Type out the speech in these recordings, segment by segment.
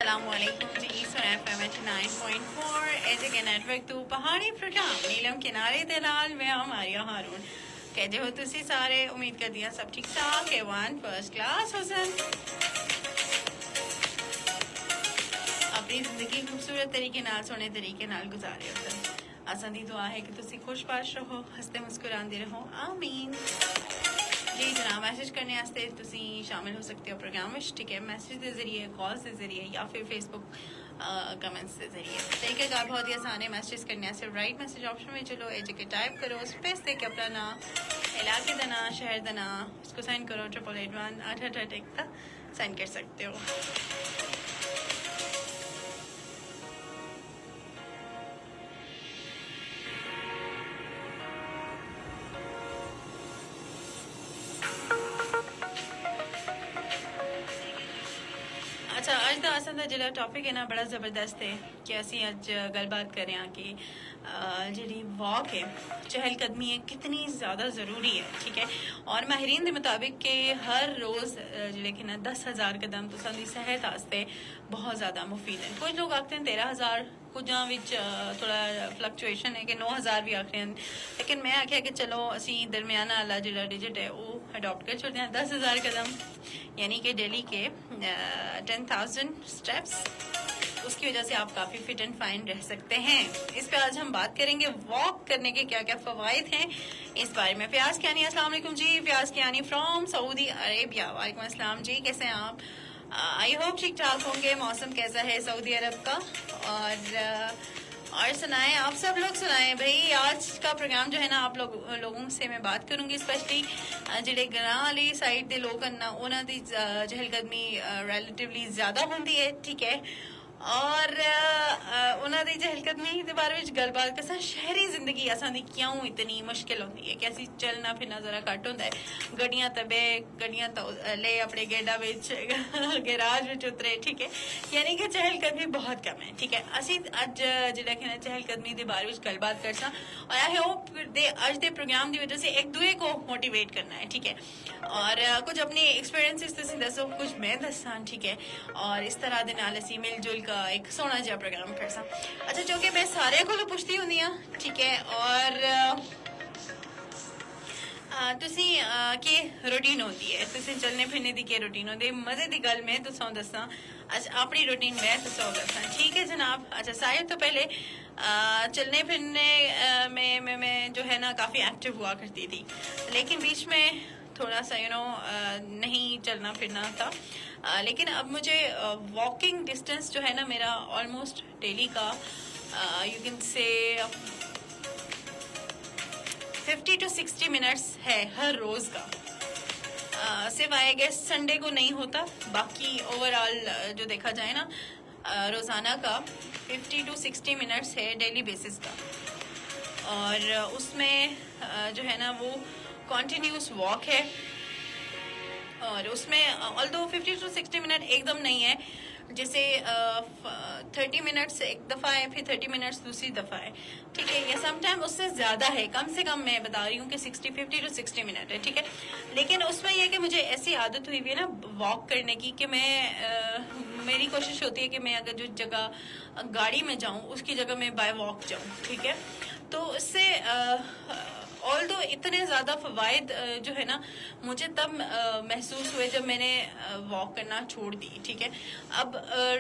السلام علیکم جی سن F M 89.4 ایجے کے نیٹورک تو پہاڑی پروگرام نیلم کنارے دلال میں ہماریا ہارون کہتے ہو تسی سارے امید کر دیا سب ٹھیک ٹھاک ایوان فرسٹ کلاس حسن اپنی زندگی خوبصورت طریقے نال سونے طریقے نال گزارے حسن آسان دی دعا ہے کہ تسی خوش باش رہو ہنستے مسکراندے رہو آمین جی جناب میسج کرنے واسطے تسی شامل ہو سکتے ہو پروگرام میں ٹھیک ہے میسج کے ذریعے کال کے ذریعے یا پھر فیس بک کمنٹس کے ذریعے طریقہ کار بہت ہی آسان ہے میسیج کرنے سے رائٹ میسج آپشن میں چلو ایج کے ٹائپ کرو اسپیس دے کے اپنا نام علاقے کا نام شہر کا نام اس کو سینڈ کرو 8881 تک سینڈ کر سکتے ہو. اچھا اج کا اصل کا جڑا ٹاپک ہے نا بڑا زبردست ہے کہ اسی اج گل بات کریں کہ جڑی واک ہے چہل قدمی ہے کتنی زیادہ ضروری ہے ٹھیک ہے اور ماہرین کے مطابق کہ ہر روز جڑے کہ نا 10,000 قدم تو ساری صحت واسطے بہت زیادہ مفید ہے. کچھ لوگ آختے ہیں 13,000 کچھاں تھوڑا فلکچویشن ہے کہ 9,000 بھی آخر ہیں لیکن میں آخیا کہ چلو اسی درمیانہ والا جڑا ڈیجٹ ہے وہ اڈاپٹ کر چھوڑتے ہیں 10,000 قدم یعنی کہ ڈیلی کے 10,000 اسٹیپس اس کی وجہ سے آپ کافی فٹ اینڈ فائن رہ سکتے ہیں. اس پہ آج ہم بات کریں گے واک کرنے کے کیا کیا فوائد ہیں اس بارے میں. فیاض کیانی السلام علیکم جی. Fayyaz Kiani from Saudi Arabia. وعلیکم السلام جی. کیسے ہیں آپ؟ آئی ہوپ ٹھیک ٹھاک ہوں گے. موسم کیسا ہے سعودی عرب کا؟ اور سنائیں آپ سب لوگ سنائیں بھائی آج کا پروگرام جو ہے نا آپ لوگوں سے میں بات کروں گی اسپیشلی جڑے گراں والی سائڈ دے لوگ ہیں نا انہاں دی چہل قدمی ریلیٹیولی زیادہ ہوندی ہے ٹھیک ہے اور انہاں دی چہل قدمی دے بارے وچ گل بات کرساں. شہری زندگی اساں دی کیوں اتنی مشکل ہوندی ہے کہ اسی چلنا پھرنا ذرا گھٹ ہوندا ہے گڈیاں تبے گڈیاں لے اپنے گیڈا وچ گیراج وچ اترے ٹھیک ہے یعنی کہ چہل قدمی بہت کم ہے ٹھیک ہے. اسی اج جڑا کہ چہل قدمی دے بارے وچ گل بات کرساں اور آئی ہوپ دے اج دے پروگرام دی وجہ سے ایک دوسرے کو موٹیویٹ کرنا ہے ٹھیک ہے اور کچھ اپنی ایکسپیرینسز تسی دسو کچھ میں دساں ٹھیک ہے اور اس طرح دے نال اسی مل جل کا ایک سونا جہا پروگرام کرساں. اچھا چونکہ میں سارے کو پوچھتی ہوں ٹھیک ہے اور تسی کی روٹین ہوتی ہے تسی چلنے پھرنے دی کی روٹین ہوتی ہے مزے دی گل میں تساں دساں اچھا اپنی روٹین میں تساں دساں ٹھیک ہے جناب. اچھا سارے تو پہلے چلنے پھرنے میں جو ہے نا کافی ایکٹیو ہوا کرتی تھی لیکن بیچ میں تھوڑا سا نہیں چلنا پھرنا تھا لیکن اب مجھے واکنگ ڈسٹینس جو ہے نا میرا آلموسٹ ڈیلی کا you can say 50 to 60 minutes ہے ہر روز کا. سوائے گیس سنڈے کو نہیں ہوتا باقی اوور آل جو دیکھا جائے نا روزانہ کا 50 to 60 منٹس ہے ڈیلی بیسس کا اور اس میں جو ہے نا وہ کنٹینیوس واک ہے اور اس میں although 50 to 60 منٹ ایک دم نہیں ہے جیسے 30 منٹس ایک دفعہ ہے پھر 30 منٹس دوسری دفعہ ہے ٹھیک ہے یا سم ٹائم اس سے زیادہ ہے کم سے کم میں بتا رہی ہوں کہ 50 to 60 منٹ ہے ٹھیک ہے لیکن اس میں یہ کہ مجھے ایسی عادت ہوئی ہوئی ہے نا واک کرنے کی کہ میں میری کوشش ہوتی ہے کہ میں اگر جو جگہ گاڑی میں جاؤں اس کی جگہ میں بائی واک جاؤں ٹھیک ہے تو اس سے although اتنے زیادہ فوائد جو ہے نا مجھے تب محسوس ہوئے جب میں نے واک کرنا چھوڑ دی ٹھیک ہے. اب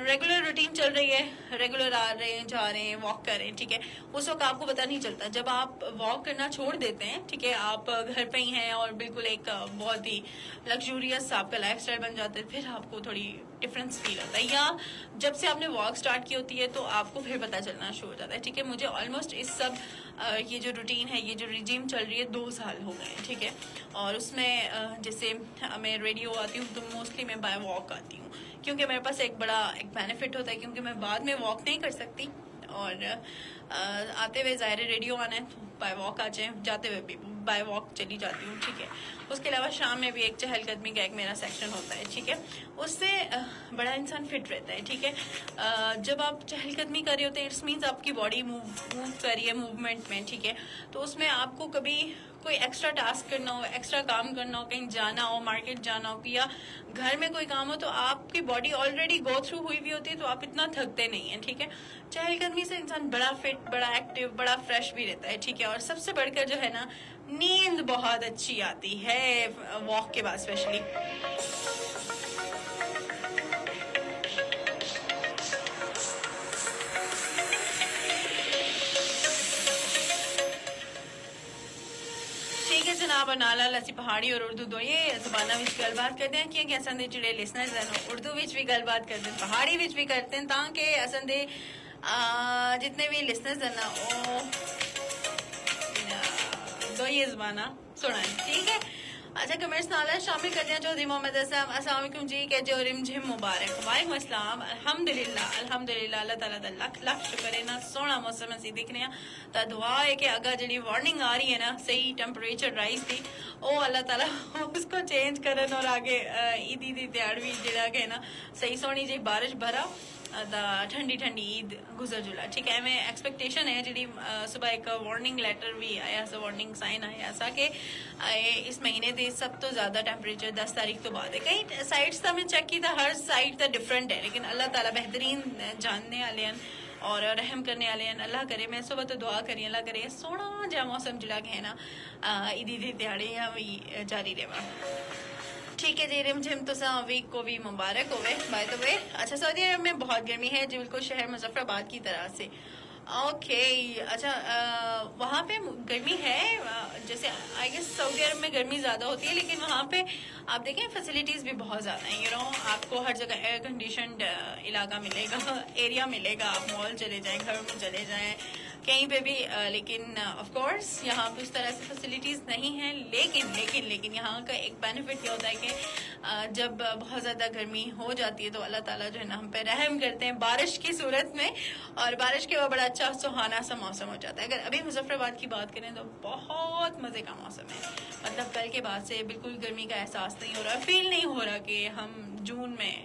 ریگولر روٹین چل رہی ہے ریگولر آ رہے ہیں جا رہے ہیں واک کر رہے ہیں ٹھیک ہے اس وقت آپ کو پتہ نہیں چلتا جب آپ واک کرنا چھوڑ دیتے ہیں ٹھیک ہے آپ گھر پہ ہی ہیں اور بالکل ایک بہت ہی لگژوریس آپ کا لائف اسٹائل بن جاتا ہے پھر آپ کو تھوڑی ڈفرینس فیل ہوتا ہے یا جب سے آپ نے واک سٹارٹ کی ہوتی ہے تو آپ کو پھر پتہ چلنا شروع ہو جاتا ہے ٹھیک ہے. مجھے آلموسٹ اس سب یہ جو روٹین ہے یہ جو رجیم چل رہی ہے 2 سال ہو گئے ٹھیک ہے اور اس میں جیسے میں ریڈیو آتی ہوں تو موسٹلی میں بائی واک آتی ہوں کیونکہ میرے پاس ایک بڑا ایک بینیفٹ ہوتا ہے کیونکہ میں بعد میں واک نہیں کر سکتی اور آتے ہوئے ظاہر ریڈیو آنا ہے بائی واک آ جائیں جاتے ہوئے بھی بائی واک چلی جاتی ہوں ٹھیک ہے. اس کے علاوہ شام میں بھی ایک چہل قدمی کا ایک میرا سیکشن ہوتا ہے ٹھیک ہے اس سے بڑا انسان فٹ رہتا ہے ٹھیک ہے. جب آپ چہل قدمی کر رہے ہوتے ہیں اٹس مینس آپ کی باڈی موو کر رہی ہے موومنٹ میں ٹھیک ہے تو اس میں آپ کو کبھی کوئی ایکسٹرا ٹاسک کرنا ہو, ایکسٹرا کام کرنا ہو, کہیں جانا ہو, مارکیٹ جانا ہو یا گھر میں کوئی کام ہو, تو آپ کی باڈی آلریڈی گو تھرو ہوئی ہوئی ہوتی ہے, تو آپ اتنا تھکتے نہیں ہیں. ٹھیک ہے, چہل قدمی سے انسان بڑا فٹ, بڑا ایکٹیو, بڑا فریش بھی رہتا ہے. ٹھیک ہے, اور سب سے بڑھ کر جو ہے نا, نیند بہت اچھی آتی ہے واک کے بعد اسپیشلی. ٹھیک ہے جناب, نالا لسی پہاڑی اور اردو دو یہ زبانہ وچ گل بات کرتے ہیں کہ اساں دے جڑے لسنرز ہیں اردو وچ بھی گل بات کرتے ہیں, پہاڑی وچ بھی کرتے ہیں, تاکہ اساں دے جتنے بھی لسنرز ہیں نا وہ دو یہ زبانہ سنائیں. ٹھیک ہے, اچھا کمنٹس نالا شامل کرتے ہیں. چودھری محمد اسلام, السلام علیکم جی, کہ جو رم جھم مبارک. وعلیکم السلام. الحمدللہ الحمدللہ, اللہ تعالیٰ دا لکھ لکھ شکر ہے نا, سونا موسم اسی دیکھ رہے ہیں. تو دعا ہے کہ اگر جڑی وارننگ آ رہی ہے نا, صحیح ٹیمپریچر رائز تھی, وہ اللہ تعالیٰ اس کو چینج کرن اور آگے عیدی دی تیاروی جڑا کہ نا صحیح سونی جی بارش بھرا ٹھنڈی ٹھنڈی عید گزر جلا. ٹھیک ہے, میں ایکسپیکٹیشن ہے جی صبح ایک وارننگ لیٹر بھی آیا سا, وارننگ سائن آیا سا کہ اس مہینے دے سب تو زیادہ ٹیمپریچر 10 تاریخ تو بعد ہے. کئی سائٹس تا میں چیک کیتا, ہر سائٹ تا ڈفرینٹ ہے, لیکن اللہ تعالیٰ بہترین جاننے والے ہیں اور رحم کرنے والے ہیں. اللہ کرے, میں صبح تو دعا کری اللہ کرے سونا جا موسم جڑا کہ ہے نا عیدی دی دیہڑیاں بھی جاری رہا. ٹھیک ہے جی, رم جھم تو ویک کو بھی مبارک ہوئے بائی دا وے. اچھا, سعودی عرب میں بہت گرمی ہے جی, بالکل شہر مظفر آباد کی طرح سے. اوکے, اچھا وہاں پہ گرمی ہے, جیسے آئی گیس سعودی عرب میں گرمی زیادہ ہوتی ہے, لیکن وہاں پہ آپ دیکھیں فیسلٹیز بھی بہت زیادہ ہیں. یو نو, آپ کو ہر جگہ ایئر کنڈیشنڈ علاقہ ملے گا, ایریا ملے گا, آپ مال چلے جائیں, گھر میں چلے جائیں, کہیں پہ بھی. لیکن آف کورس یہاں پہ اس طرح سے فیسلٹیز نہیں ہیں, لیکن یہاں کا ایک بینیفٹ یہ ہوتا ہے کہ جب بہت زیادہ گرمی ہو جاتی ہے تو اللہ تعالیٰ جو ہے نا ہم پہ رحم کرتے ہیں بارش کی صورت میں, اور بارش کے بعد بڑا اچھا سہانا سا موسم ہو جاتا ہے. اگر ابھی مظفر آباد کی بات کریں تو بہت مزے کا موسم ہے, مطلب کل کے بعد سے بالکل گرمی کا احساس نہیں ہو رہا, فیل نہیں ہو رہا کہ ہم جون میں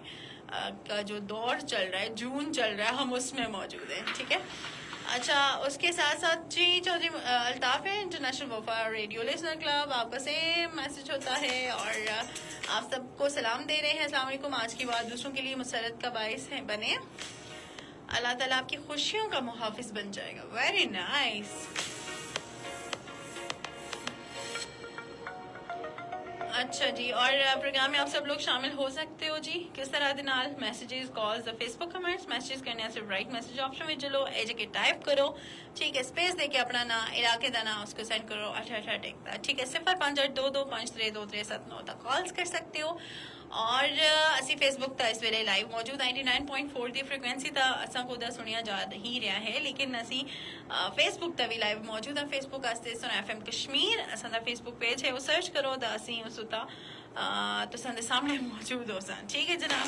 کا جو دور چل رہا ہے, جون چل رہا ہے, ہم اس میں موجود ہیں. ٹھیک ہے, اچھا اس کے ساتھ ساتھ جی چودھری الطاف ہے انٹرنیشنل وفا ریڈیو لسنر کلب, آپ کا سیم میسج ہوتا ہے اور آپ سب کو سلام دے رہے ہیں. السلام علیکم. آج کی بات دوسروں کے لیے مسرت کا باعث ہے بنے, اللہ تعالیٰ آپ کی خوشیوں کا محافظ بن جائے گا. Very nice. اچھا جی, اور پروگرام میں آپ سب لوگ شامل ہو سکتے ہو جی. کس طرح دے نال میسیجز, کالز, فیس بک کمنٹس, میسیجز کرنے صرف رائٹ میسیج آپشن میں چلو, اے جے کے ٹائپ کرو. ٹھیک ہے, اسپیس دے کے اپنا نا علاقے دا نا اس کو سینڈ کرو 88 ٹیکتا. ٹھیک ہے, 0582253237 تک کالز کر سکتے ہو. اور اسی فیس بک تا اس ویلے لائیو موجود 99.4 دی فریکوینسی تا اساں کو دا سنیا جا ہی رہا ہے, لیکن اسی فیس بک تا بھی لائیو موجود ہے. فیس بک واسطے سن ایف ایم کشمیر اساں دا فیس بک پیج ہے, وہ سرچ کرو دا اسی اس تا تو سن سامنے موجود ہو سن. ٹھیک ہے جناب,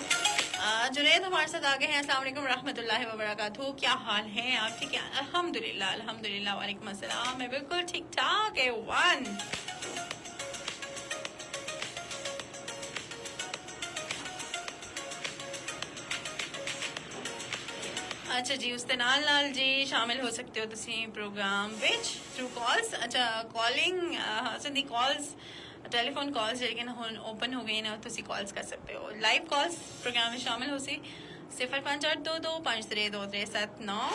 جنید ہمارے ساتھ آگے ہیں. السلام علیکم رحمۃ اللہ وبرکاتہ, کیا حال ہیں آپ؟ ٹھیک ہے, الحمدللہ الحمدللہ. وعلیکم السلام, میں بالکل ٹھیک ٹھاک ہے. ون اچھا جی, اس نال نال جی شامل ہو سکتے ہو تسی پروگرام وچ تھرو کالز. اچھا کالنگ سندھی کالز, ٹیلی فون کالز لیکن ہن اوپن ہو گئی نا, تسی کالز کر سکتے ہو. لائیو کالز پروگرام میں شامل ہو سی 0582253237.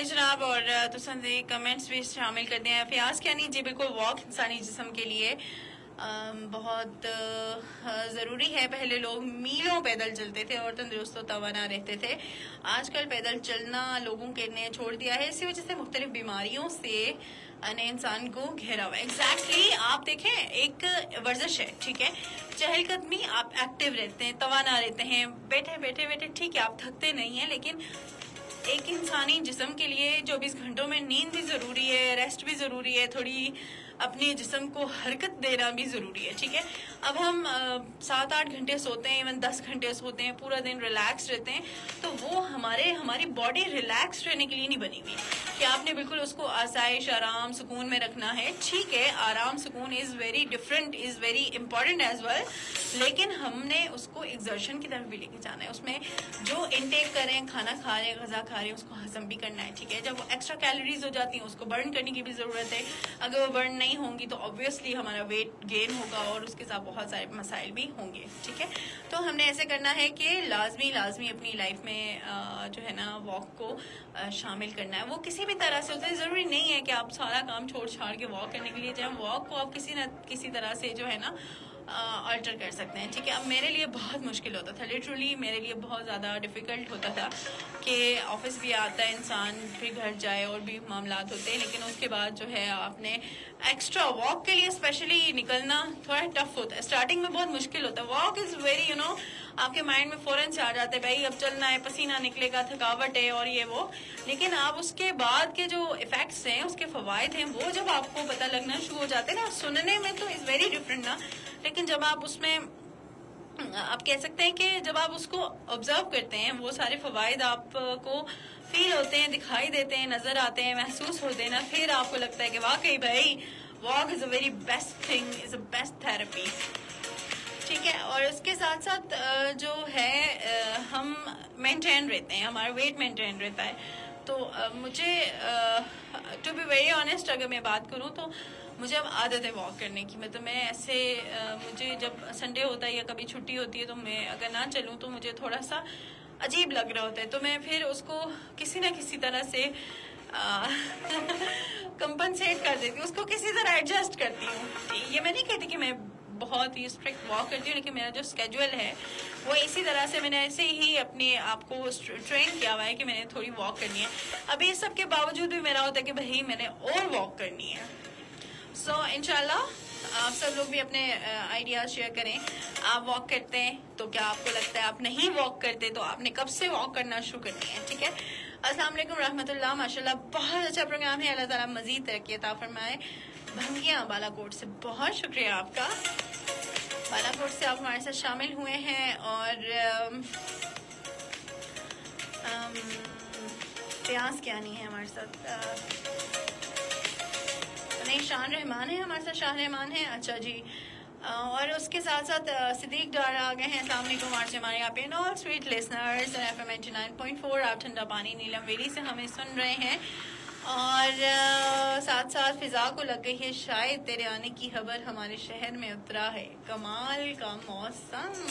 جناب, اور تسان دے کمنٹس بھی شامل کر دیں. فیاض کیا نہیں جی, بالکل واک انسانی جسم کے لیے بہت ضروری ہے. پہلے لوگ میلوں پیدل چلتے تھے اور تندرست و توانا رہتے تھے. آج کل پیدل چلنا لوگوں کے نے چھوڑ دیا ہے, اسی وجہ سے مختلف بیماریوں سے انسان کو گھیرا ہوا ہے. ایگزیکٹلی آپ دیکھیں, ایک ورزش ہے. ٹھیک ہے, چہل قدمی, آپ ایکٹیو رہتے ہیں, توانا رہتے ہیں, بیٹھے بیٹھے بیٹھے. ٹھیک ہے, آپ تھکتے نہیں ہیں, لیکن ایک انسانی جسم کے لیے 24 گھنٹوں میں نیند بھی ضروری ہے, ریسٹ بھی ضروری ہے, تھوڑی اپنے جسم کو حرکت دینا بھی ضروری ہے. ٹھیک ہے, اب ہم 7-8 گھنٹے سوتے ہیں, ایون 10 گھنٹے سوتے ہیں, پورا دن ریلیکس رہتے ہیں, تو وہ ہماری باڈی ریلیکس رہنے کے لیے نہیں بنی ہوئی. کہ آپ نے بالکل اس کو آسائش آرام سکون میں رکھنا ہے. ٹھیک ہے, آرام سکون is very different, is very important as well, لیکن ہم نے اس کو ایگزرشن کی طرف بھی لے کے جانا ہے. اس میں جو انٹیک کر رہے ہیں, کھانا کھا رہے ہیں, غذا کھا رہے ہیں, اس کو ہضم بھی کرنا ہے. ٹھیک ہے, جب وہ ایکسٹرا کیلوریز ہو جاتی ہیں اس کو برن کرنے کی بھی ضرورت ہے. اگر وہ برن نہیں ہوں گی تو آبویسلی ہمارا ویٹ گین ہوگا اور اس کے ساتھ بہت سارے مسائل بھی ہوں گے. ٹھیک ہے, تو ہم نے ایسے کرنا ہے کہ لازمی اپنی لائف میں جو ہے نا واک کو شامل کرنا ہے. وہ کسی بھی طرح سے ہوتا ہے, ضروری نہیں ہے کہ آپ سارا کام چھوڑ چھاڑ کے واک کرنے کے لیے جائیں. واک کو آپ کسی نہ کسی طرح سے جو ہے نا آلٹر کر سکتے ہیں. ٹھیک ہے, اب میرے لیے بہت مشکل ہوتا تھا, لٹرلی میرے لیے بہت زیادہ ڈیفیکلٹ ہوتا تھا کہ آفس بھی آتا ہے انسان, پھر گھر جائے اور بھی معاملات ہوتے ہیں, لیکن اس کے بعد جو ہے آپ نے ایکسٹرا واک کے لیے اسپیشلی نکلنا تھوڑا ٹف ہوتا ہے. اسٹارٹنگ میں بہت مشکل ہوتا ہے. واک از ویری آپ کے مائنڈ میں فوراً سے آ جاتے ہیں بھائی اب چلنا ہے, پسینہ نکلے گا, تھکاوٹ ہے اور یہ وہ, لیکن آپ اس کے بعد کے جو افیکٹس ہیں, اس کے فوائد ہیں, وہ جب آپ کو پتہ لگنا شروع ہو جاتے ہیں نا, سننے میں تو از ویری ڈفرینٹ نا, لیکن جب آپ اس میں آپ کہہ سکتے ہیں کہ جب آپ اس کو آبزرو کرتے ہیں, وہ سارے فوائد آپ کو فیل ہوتے ہیں, دکھائی دیتے ہیں, نظر آتے ہیں, محسوس ہوتے ہیں نا, پھر آپ کو لگتا ہے کہ واقعی بھائی walk is a very best thing, is a best therapy. ٹھیک ہے, اور اس کے ساتھ ساتھ جو ہے ہم مینٹین رہتے ہیں, ہمارا ویٹ مینٹین رہتا ہے. تو مجھے ٹو بی ویری آنیسٹ اگر میں بات کروں تو مجھے اب عادت ہے واک کرنے کی. مطلب میں ایسے مجھے جب سنڈے ہوتا ہے یا کبھی چھٹی ہوتی ہے تو میں اگر نہ چلوں تو مجھے تھوڑا سا عجیب لگ رہا ہوتا ہے, تو میں پھر اس کو کسی نہ کسی طرح سے کمپنسیٹ کر دیتی ہوں, اس کو کسی طرح ایڈجسٹ کرتی ہوں. یہ میں نہیں کہتی کہ میں بہت ہی اسٹرکٹ واک کرتی ہوں, لیکن میرا جو اسکیجول ہے وہ اسی طرح سے میں نے ایسے ہی اپنے آپ کو ٹرین کیا ہوا ہے کہ میں نے تھوڑی واک کرنی ہے. ابھی سب کے باوجود بھی میرا ہوتا ہے کہ بھائی میں نے اور واک کرنی ہے. سو انشاءاللہ آپ سب لوگ بھی اپنے آئیڈیاز شیئر کریں. آپ واک کرتے ہیں تو کیا آپ کو لگتا ہے, آپ نہیں واک کرتے تو آپ نے کب سے واک کرنا شروع کرنی ہے. ٹھیک ہے, السلام علیکم رحمۃ اللہ, ماشاءاللہ بہت اچھا پروگرام ہے, اللہ تعالیٰ مزید ترقی عطا فرمائے. بھنگیاں بالا کوٹ سے بہت شکریہ آپ کا, بالا کوٹ سے آپ ہمارے ساتھ شامل ہوئے ہیں. اور پیاس کیا نہیں ہے ہمارے ساتھ, نہیں شان رحمان ہے ہمارے ساتھ, شاہ رحمان ہے. اچھا جی, اور اس کے ساتھ ساتھ صدیق ڈار آ گئے ہیں. السلام علیکم, آج سے ہمارے یہاں پہ آل سویٹ لسنرز FM 89.4 آپ ٹھنڈا پانی نیلم ویلی سے ہمیں سن رہے ہیں. اور ساتھ ساتھ فضا کو لگ گئی ہے شاید تیرے آنے کی خبر ہمارے شہر میں اترا ہے, کمال کا موسم,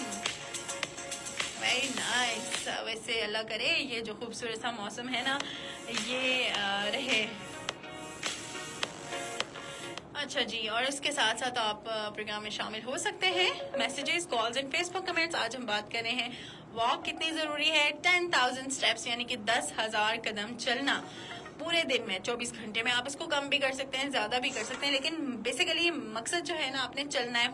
ویری نائس. ویسے اللہ کرے یہ جو خوبصورت سا موسم ہے نا یہ رہے. اچھا جی, اور اس کے ساتھ ساتھ آپ پروگرام میں شامل ہو سکتے ہیں. Messages, calls and Facebook comments. آج ہم بات کر رہے ہیں واک کتنی ضروری ہے. 10,000 اسٹیپس یعنی کہ 10,000 قدم چلنا پورے دن میں 24 گھنٹے میں. آپ اس کو کم بھی کر سکتے ہیں, زیادہ بھی کر سکتے ہیں, لیکن بیسیکلی مقصد جو ہے نا آپ نے چلنا ہے,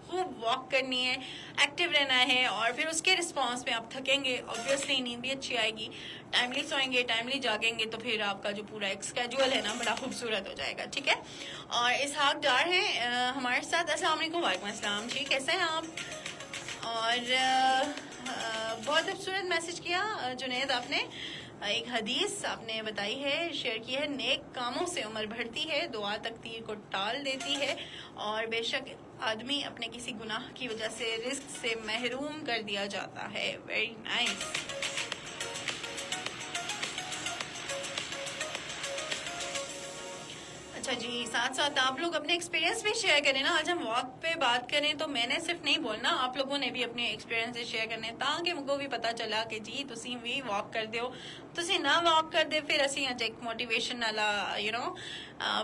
خوب واک کرنی ہے, ایکٹیو رہنا ہے. اور پھر اس کے رسپانس میں آپ تھکیں گے, آبویسلی نیند بھی اچھی آئے گی, ٹائملی سوئیں گے, ٹائملی جاگیں گے, تو پھر آپ کا جو پورا ایک اسکیجول ہے نا بڑا خوبصورت ہو جائے گا. ٹھیک ہے, اور اسحاق ڈار ہیں ہمارے ساتھ. السلام علیکم. وعلیکم السلام جی, کیسے ہیں آپ؟ اور بہت خوبصورت میسج کیا جنید آپ نے. ایک حدیث آپ نے بتائی ہے, شیئر کی ہے, نیک کاموں سے عمر بڑھتی ہے, دعا تقدیر کو ٹال دیتی ہے, اور بے شک آدمی اپنے کسی گناہ کی وجہ سے رزق سے محروم کر دیا جاتا ہے. Very nice. اچھا جی, ساتھ ساتھ آپ لوگ اپنے ایکسپیرینس بھی شیئر کریں نا. آج ہم واک پہ بات کریں تو میں نے صرف نہیں بولنا, آپ لوگوں نے بھی اپنے ایکسپیرینس شیئر کرنے تاکہ مجھ کو بھی پتا چلا کہ جی تسی بھی واک کر دیو, تسی نہ واک کر دے پھر اسی اج ایک موٹیویشن والا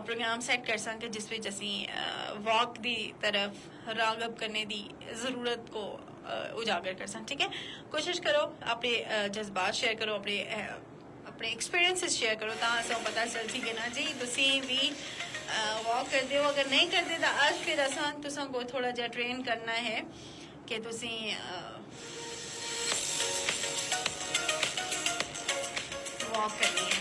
پروگرام سیٹ کر سکیں جس وچ اسی واک دی طرف راغب کرنے دی ضرورت کو اجاگر کر سکیں. ٹھیک ہے, کوشش کرو اپنے جذبات شیئر کرو, اپنے ایکسپیرینسز شیئر کرو, تاکہ پتا چل سی کہ نا جی تسی بھی واک کر دیو. اگر نہیں کرتے تو آج پھر آسان تساں کو تھوڑا جہا ٹرین کرنا ہے کہ تسی واک کرنی ہے.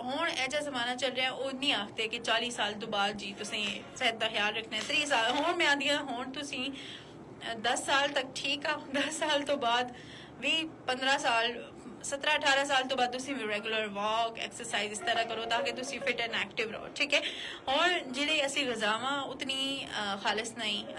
ਹੁਣ ਇਹ ਜਿਹਾ ਜ਼ਮਾਨਾ ਚੱਲ ਰਿਹਾ, ਉਹ ਨਹੀਂ ਆਖਦੇ ਕਿ 40 ਸਾਲ ਤੋਂ ਬਾਅਦ ਜੀ ਤੁਸੀਂ ਸਿਹਤ ਦਾ ਖਿਆਲ ਰੱਖਣਾ ਹੈ। 30 ਸਾਲ ਹੁਣ ਮੈਂ ਆਂਦੀ ਹਾਂ, ਹੁਣ ਤੁਸੀਂ 10 ਸਾਲ ਤੱਕ ਠੀਕ ਆ, 10 ਸਾਲ ਤੋਂ ਬਾਅਦ 20 15 ਸਾਲ 17 18 ਸਾਲ ਤੋਂ ਬਾਅਦ ਤੁਸੀਂ ਰੈਗੂਲਰ ਵਾਕ ਐਕਸਰਸਾਈਜ਼ ਇਸ ਤਰ੍ਹਾਂ ਕਰੋ ਤਾਂ ਕਿ ਤੁਸੀਂ ਫਿਟ ਐਂਡ ਐਕਟਿਵ ਰਹੋ, ਠੀਕ ਹੈ। ਹੁਣ ਜਿਹੜੇ ਅਸੀਂ ਗਜ਼ਾਵਾਂ ਉਤਨੀ ਖਾਲਿਸ ਨਹੀਂ,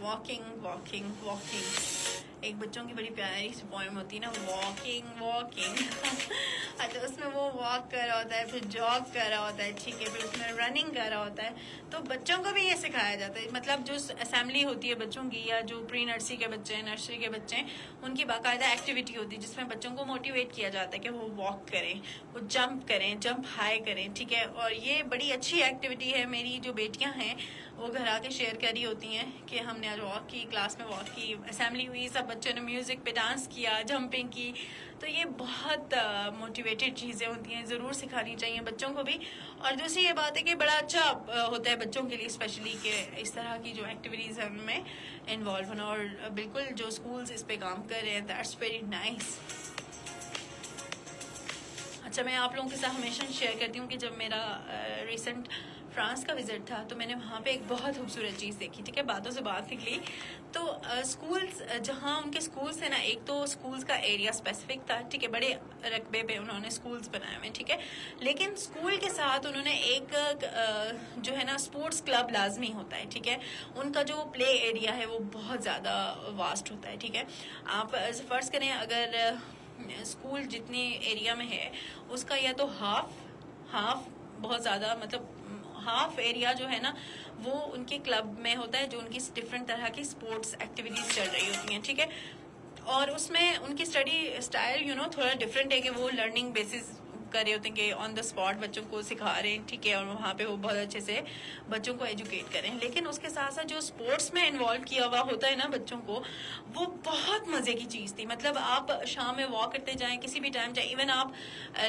واکنگ واکنگ واکنگ. ایک بچوں کی بڑی پیاری سی پوائم ہوتی ہے نا, واکنگ واکنگ. اچھا اس میں وہ واک کر رہا ہوتا ہے, پھر جاگ کر رہا ہوتا ہے, ٹھیک ہے, پھر اس میں رننگ کر رہا ہوتا ہے. تو بچوں کو بھی یہ سکھایا جاتا ہے, مطلب جو اسمبلی ہوتی ہے بچوں کی, یا جو پری نرسری کے بچے ہیں, نرسری کے بچے ہیں, ان کی باقاعدہ ایکٹیویٹی ہوتی ہے جس میں بچوں کو موٹیویٹ کیا جاتا ہے کہ وہ واک کریں, وہ جمپ کریں, جمپ ہائی کریں, ٹھیک ہے. اور یہ بڑی اچھی ایکٹیویٹی ہے. میری جو بیٹیاں ہیں وہ گھر آ کے شیئر کری ہوتی ہیں کہ ہم نے آج واک کی, کلاس میں واک کی, اسمبلی ہوئی, سب بچوں نے میوزک پہ ڈانس کیا, جمپنگ کی. تو یہ بہت موٹیویٹڈ چیزیں ہوتی ہیں, ضرور سکھانی چاہیے بچوں کو بھی. اور دوسری یہ بات ہے کہ بڑا اچھا ہوتا ہے بچوں کے لیے اسپیشلی کہ اس طرح کی جو ایکٹیویٹیز ہیں ان میں انوالو ہونا. اور بالکل جو اسکولز اس پہ کام کر رہے ہیں, دیٹس ویری نائس. اچھا میں آپ لوگوں کے ساتھ ہمیشہ شیئر کرتی ہوں کہ جب میرا ریسنٹ فرانس کا وزٹ تھا تو میں نے وہاں پہ ایک بہت خوبصورت چیز دیکھی, ٹھیک ہے. باتوں سے بات نکلی تو اسکولس, جہاں ان کے اسکولس ہیں نا, ایک تو اسکولس کا ایریا اسپیسیفک تھا, ٹھیک ہے, بڑے رقبے پہ انہوں نے اسکولس بنائے ہوئے, ٹھیک ہے. لیکن اسکول کے ساتھ انہوں نے ایک جو ہے نا اسپورٹس کلب لازمی ہوتا ہے, ٹھیک ہے. ان کا جو پلے ایریا ہے وہ بہت زیادہ واسٹ ہوتا ہے, ٹھیک ہے. آپ فرض کریں اگر اسکول جتنی ایریا میں ہے اس کا یا تو ہاف بہت زیادہ, مطلب ہاف ایریا جو ہے نا وہ ان کے کلب میں ہوتا ہے, جو ان کی ڈفرینٹ طرح کی اسپورٹس ایکٹیویٹیز چل رہی ہوتی ہیں, ٹھیک ہے. اور اس میں ان کی اسٹڈی اسٹائل تھوڑا ڈفرینٹ ہے کہ وہ لرننگ بیسس کر رہے ہوتے ہیں کہ آن دا اسپاٹ بچوں کو سکھا رہے ہیں, ٹھیک ہے. اور وہاں پہ وہ بہت اچھے سے بچوں کو ایجوکیٹ کریں. لیکن اس کے ساتھ ساتھ جو اسپورٹس میں انوالو کیا ہوا ہوتا ہے نا بچوں کو, وہ بہت مزے کی چیز تھی. مطلب آپ شام میں واک کرتے جائیں, کسی بھی ٹائم جائیں, ایون آپ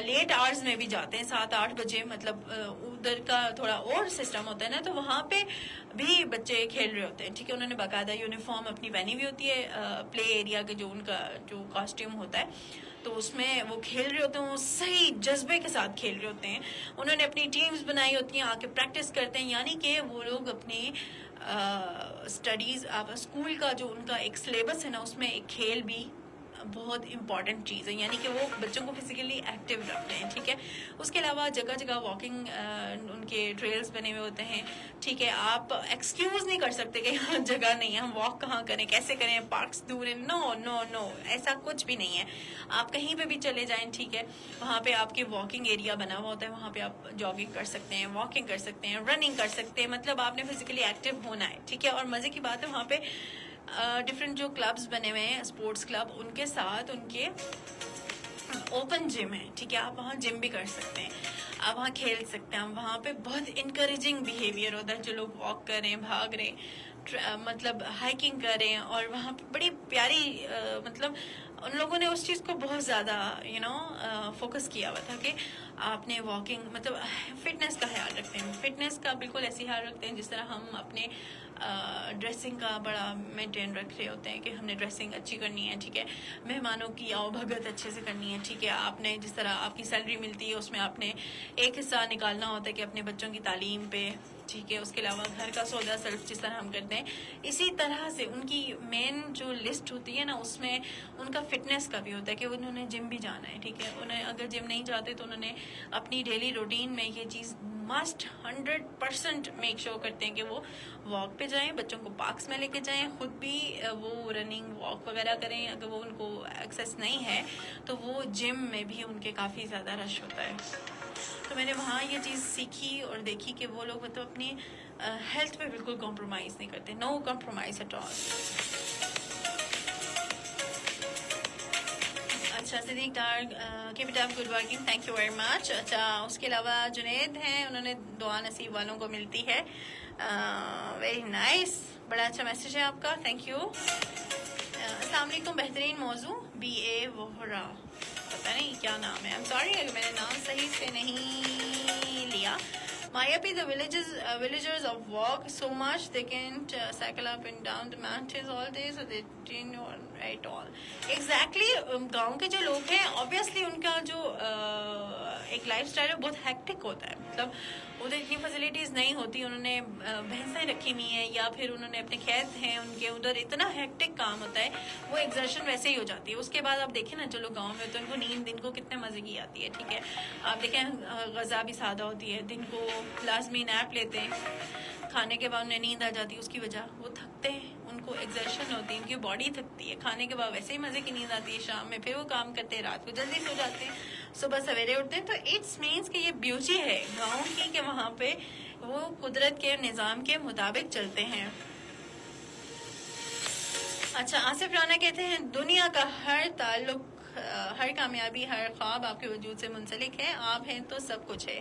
لیٹ آورز میں بھی جاتے ہیں 7-8 بجے, مطلب ادھر کا تھوڑا اور سسٹم ہوتا ہے نا, تو وہاں پہ بھی بچے کھیل رہے ہوتے ہیں, ٹھیک ہے. انہوں نے باقاعدہ یونیفارم اپنی پہنی ہوئی ہوتی ہے, پلے ایریا کے جو ان کا جو کاسٹیوم ہوتا ہے, تو اس میں وہ کھیل رہے ہوتے ہیں, وہ صحیح جذبے کے ساتھ کھیل رہے ہوتے ہیں. انہوں نے اپنی ٹیمز بنائی ہوتی ہیں, آ کے پریکٹس کرتے ہیں. یعنی کہ وہ لوگ اپنی اسٹڈیز, اسکول کا جو ان کا ایک سلیبس ہے نا اس میں ایک کھیل بھی بہت امپورٹنٹ چیز ہے, یعنی کہ وہ بچوں کو فزیکلی ایکٹیو رکھتے ہیں, ٹھیک ہے. اس کے علاوہ جگہ جگہ واکنگ ان کے ٹریلز بنے ہوئے ہوتے ہیں, ٹھیک ہے. آپ ایکسکیوز نہیں کر سکتے کہ یہاں جگہ نہیں ہے, ہم واک کہاں کریں, کیسے کریں, پارکس دور ہیں, نو نو نو, ایسا کچھ بھی نہیں ہے. آپ کہیں پہ بھی چلے جائیں, ٹھیک ہے, وہاں پہ آپ کے واکنگ ایریا بنا ہوا ہوتا ہے, وہاں پہ آپ جاگنگ کر سکتے ہیں, واکنگ کر سکتے ہیں, رننگ کر سکتے ہیں. مطلب آپ نے فزیکلی ایکٹیو ہونا ہے, ٹھیک ہے. اور مزے کی بات ہے وہاں پہ ڈفرینٹ جو کلبز بنے ہوئے ہیں, اسپورٹس کلب, ان کے ساتھ ان کے اوپن جم ہے, ٹھیک ہے. آپ وہاں جم بھی کر سکتے ہیں, آپ وہاں کھیل سکتے ہیں. وہاں پہ بہت انکریجنگ بیہیویئر ہوتا ہے, جو لوگ واک کر رہے ہیں, بھاگ رہے ہیں, مطلب ہائکنگ کر رہے ہیں. اور وہاں پہ بڑی پیاری, مطلب ان لوگوں نے اس چیز کو بہت زیادہ فوکس کیا ہوا تھا کہ آپ نے واکنگ, مطلب فٹنس کا خیال رکھتے ہیں. فٹنس کا بالکل ایسے خیال رکھتے ہیں جس طرح ہم اپنے ڈریسنگ کا بڑا مینٹین رکھ رہے ہوتے ہیں کہ ہم نے ڈریسنگ اچھی کرنی ہے, ٹھیک ہے. مہمانوں کی آؤ بھگت اچھے سے کرنی ہے, ٹھیک ہے. آپ نے جس طرح آپ کی سیلری ملتی ہے اس میں آپ نے ایک حصہ نکالنا ہوتا ہے کہ اپنے بچوں کی تعلیم پہ, ٹھیک ہے. اس کے علاوہ گھر کا سودا سیلف جس طرح ہم کرتے ہیں, اسی طرح سے ان کی مین جو لسٹ ہوتی ہے نا اس میں ان کا فٹنس کا بھی ہوتا ہے کہ انہوں نے جم بھی جانا ہے, ٹھیک ہے. انہیں اگر جم نہیں جاتے تو انہوں نے اپنی ڈیلی روٹین میں یہ چیز مسٹ 100% میک شور کرتے ہیں کہ وہ واک پہ جائیں, بچوں کو پارکس میں لے کے جائیں, خود بھی وہ رننگ واک وغیرہ کریں. اگر وہ ان کو ایکسیس نہیں ہے تو وہ جم میں بھی ان کے کافی زیادہ رش ہوتا ہے. تو میں نے وہاں یہ چیز سیکھی اور دیکھی کہ وہ لوگ مطلب اپنی ہیلتھ پہ بالکل کمپرومائز نہیں کرتے, نو کمپرومائز ایٹ آل. اچھا Siddiq Dar, keep it up, good working, thank you very much. اچھا اس کے علاوہ جنید ہیں, انہوں نے دعا نصیب والوں کو ملتی ہے, ویری نائس, بڑا اچھا میسج ہے آپ کا, تھینک یو. السلام علیکم, بہترین موضوع, بی اے وہرا, پتہ نہیں کیا نام ہے, آئی ایم سوری اگر میں نے نام صحیح سے نہیں لیا. Mayapi, the villagers of walk so much they can't cycle up and down the mountains all day, so they didn't know at all. Exactly, گاؤں کے جو لوگ ہیں obviously ان کا جو ایک لائف اسٹائل ہے بہت ہیکٹک ہوتا ہے. مطلب ادھر اتنی فیسلٹیز نہیں ہوتی, انہوں نے بھینسیں رکھی ہوئی ہیں یا پھر انہوں نے اپنے کھیت ہیں ان کے, ادھر اتنا ہیکٹک کام ہوتا ہے, وہ ایگزرشن ویسے ہی ہو جاتی ہے. اس کے بعد آپ دیکھیں نا جو لوگ گاؤں میں ہوتے ہیں ان کو نیند دن کو کتنے مزے کی آتی ہے, ٹھیک ہے. آپ دیکھیں غذا بھی سادہ ہوتی ہے, دن کو لازمی نیپ لیتے ہیں. کھانے کے بعد انہیں نیند آ جاتی ہے. اس کی وجہ وہ تھکتے ہیں, ان کو ایگزرشن ہوتی ہے, ان کی باڈی تھکتی ہے. کھانے کے بعد ویسے ہی مزے کی نیند آتی ہے, شام میں پھر وہ کام کرتے ہیں, رات کو جلدی سو جاتے ہیں, صبح سویرے اٹھتے ہیں. تو اٹس مینس کہ یہ بیوٹی ہے گاؤں کی کہ وہاں پہ وہ قدرت کے نظام کے مطابق چلتے ہیں. اچھا, آصف رانا کہتے ہیں دنیا کا ہر تعلق, ہر کامیابی, ہر خواب آپ کے وجود سے منسلک ہے. آپ ہیں تو سب کچھ ہے,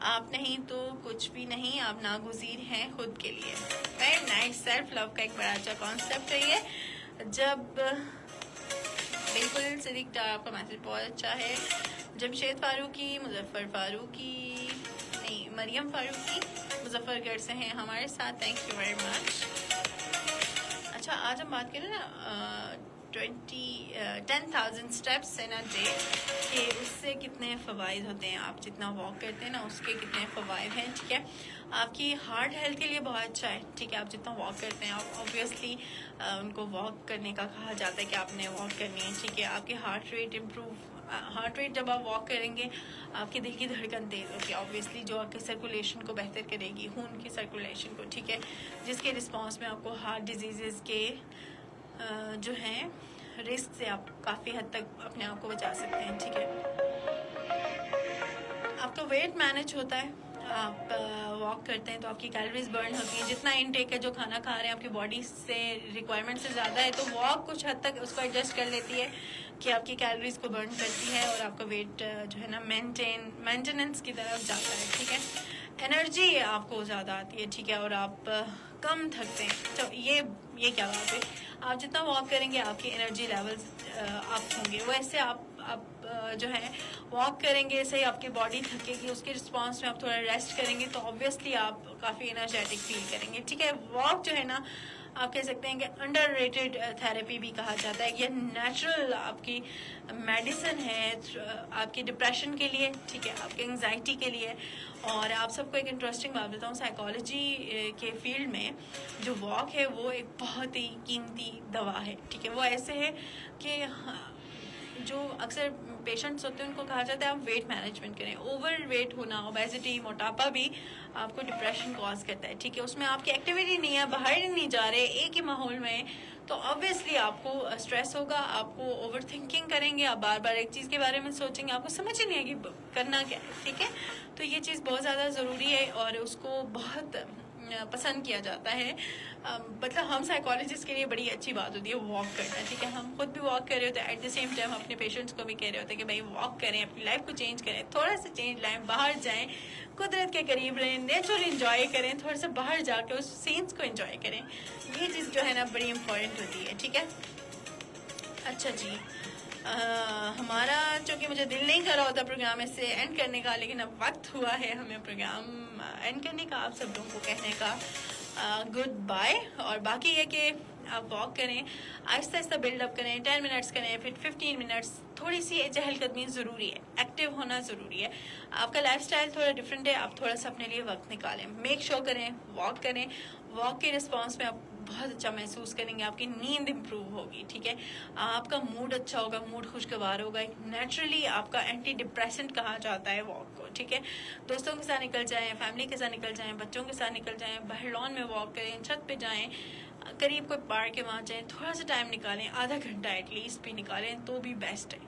آپ نہیں تو کچھ بھی نہیں, آپ ناگزیر ہیں خود کے لیے. Very nice. سیلف لو کا ایک بڑا اچھا کانسیپٹ ہے یہ. جب بالکل صدیق ڈار, آپ کا میسج بہت اچھا ہے. جمشید فاروقی, مظفر فاروقی نہیں, مریم فاروقی مظفر گڑھ سے ہیں ہمارے ساتھ. Thank you very much. اچھا, آج ہم بات کریں نا 10,000 اسٹیپس ان اے ڈے کہ اس سے کتنے فوائد ہوتے ہیں. آپ جتنا واک کرتے ہیں نا اس کے کتنے فوائد ہیں. ٹھیک ہے, آپ کی ہارٹ ہیلتھ کے لیے بہت اچھا ہے. ٹھیک ہے, آپ جتنا واک کرتے ہیں, آپ اوبویسلی ان کو واک کرنے کا کہا جاتا ہے کہ آپ نے واک کرنی ہے. ٹھیک ہے, آپ کی heart rate improve, heart rate جب آپ واک کریں گے آپ کے دل کی دھڑکن تیز ہوگی اوبویسلی, جو آپ کے سرکولیشن کو بہتر کرے گی, خون کی سرکولیشن کو. ٹھیک ہے, جس کے رسپانس میں آپ کو ہارٹ ڈیزیزز کے جو ہیں رسک سے آپ کافی حد تک اپنے آپ کو بچا سکتے ہیں. ٹھیک ہے, آپ کا ویٹ مینج ہوتا ہے. آپ واک کرتے ہیں تو آپ کی کیلوریز برن ہوتی ہیں. جتنا انٹیک ہے جو کھانا کھا رہے ہیں آپ کی باڈی سے ریکوائرمنٹ سے زیادہ ہے, تو واک کچھ حد تک اس کو ایڈجسٹ کر لیتی ہے کہ آپ کی کیلوریز کو برن کرتی ہے اور آپ کا ویٹ جو ہے نا مینٹیننس کی طرف جاتا ہے. ٹھیک ہے, انرجی آپ کو زیادہ آتی ہے. ٹھیک ہے, اور آپ کم تھکتے ہیں. تو یہ کیا بات ہے, آپ جتنا واک کریں گے آپ کی انرجی لیولز اپ ہوں گے. ویسے آپ جو ہے واک کریں گے, صحیح آپ کی باڈی تھکے گی, اس کے رسپانس میں آپ تھوڑا ریسٹ کریں گے تو اوبویسلی آپ کافی انرجیٹک فیل کریں گے. ٹھیک ہے, واک جو ہے نا آپ کہہ سکتے ہیں کہ انڈر ریٹڈ تھراپی بھی کہا جاتا ہے. یہ نیچرل آپ کی میڈیسن ہے آپ کی ڈپریشن کے لیے. ٹھیک ہے, آپ کی انگزائٹی کے لیے. اور آپ سب کو ایک انٹرسٹنگ بات بتاؤں, سائیکالوجی کے فیلڈ میں جو واک ہے وہ ایک بہت ہی قیمتی دوا ہے. ٹھیک ہے, وہ ایسے ہے کہ جو اکثر پیشنٹس ہوتے ہیں ان کو کہا جاتا ہے آپ ویٹ مینجمنٹ کریں. اوور ویٹ ہونا, اوبیسٹی, موٹاپا بھی آپ کو ڈپریشن کاز کرتا ہے. ٹھیک ہے, اس میں آپ کی ایکٹیویٹی نہیں ہے, باہر نہیں جا رہے, ایک ہی ماحول میں, تو obviously آپ کو اسٹریس ہوگا, آپ کو اوور تھنکنگ کریں گے, آپ بار بار ایک چیز کے بارے میں سوچیں گے, آپ کو سمجھ ہی نہیں آئے گی کرنا کیا ہے. ٹھیک ہے, تو یہ چیز بہت زیادہ ضروری ہے اور اس کو بہت پسند کیا جاتا ہے. مطلب ہم سائیکالوجسٹ کے لیے بڑی اچھی بات ہوتی ہے واک کرنا. ٹھیک ہے, ہم خود بھی واک کر رہے ہوتے ہیں, ایٹ دا سیم ٹائم اپنے پیشنٹس کو بھی کہہ رہے ہوتے ہیں کہ بھائی واک کریں, اپنی لائف کو چینج کریں, تھوڑا سا چینج لائیں, باہر جائیں, قدرت کے قریب رہیں, نیچر انجوائے کریں, تھوڑا سا باہر جا کے اس سینس کو انجوائے کریں. یہ چیز جو ہے نا بڑی امپورٹنٹ ہوتی ہے. ٹھیک ہے, اچھا جی, ہمارا چونکہ مجھے دل نہیں کر رہا ہوتا پروگرام ایسے اینڈ کرنے کا, لیکن اب وقت ہوا ہے ہمیں پروگرام اینڈ کرنے کا, آپ سب لوگوں کو کہنے کا گڈ بائے. اور باقی یہ کہ آپ واک کریں, آہستہ آہستہ بلڈ اپ کریں, 10 منٹس کریں, پھر 15 منٹس. تھوڑی سی چہل قدمی ضروری ہے, ایکٹیو ہونا ضروری ہے. آپ کا لائف اسٹائل تھوڑا ڈفرینٹ ہے, آپ تھوڑا سا اپنے لیے وقت نکالیں, میک شور کریں, واک کریں. واک کے رسپانس میں آپ بہت اچھا محسوس کریں گے, آپ کی نیند امپروو ہوگی. ٹھیک ہے, آپ کا موڈ اچھا ہوگا, موڈ خوشگوار ہوگا. نیچرلی آپ کا اینٹی ڈپریسنٹ کہا جاتا ہے واک کو. ٹھیک ہے, دوستوں کے ساتھ نکل جائیں, فیملی کے ساتھ نکل جائیں, بچوں کے ساتھ نکل جائیں, باہر لان میں واک کریں, چھت پہ جائیں, قریب کوئی پارک ہے وہاں جائیں, تھوڑا سا ٹائم نکالیں, آدھا گھنٹہ ایٹ لیسٹ بھی نکالیں تو بھی بیسٹ ہے.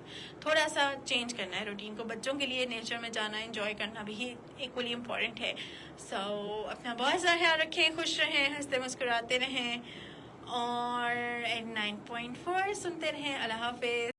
تھوڑا سا چینج کرنا ہے روٹین کو. بچوں کے لیے نیچر میں جانا, انجوائے کرنا بھی ایکولی امپورٹنٹ ہے. سو اپنا بہت سارا خیال رکھیں, خوش رہیں, ہنستے مسکراتے رہیں, اور 9.4 سنتے رہیں. اللہ حافظ.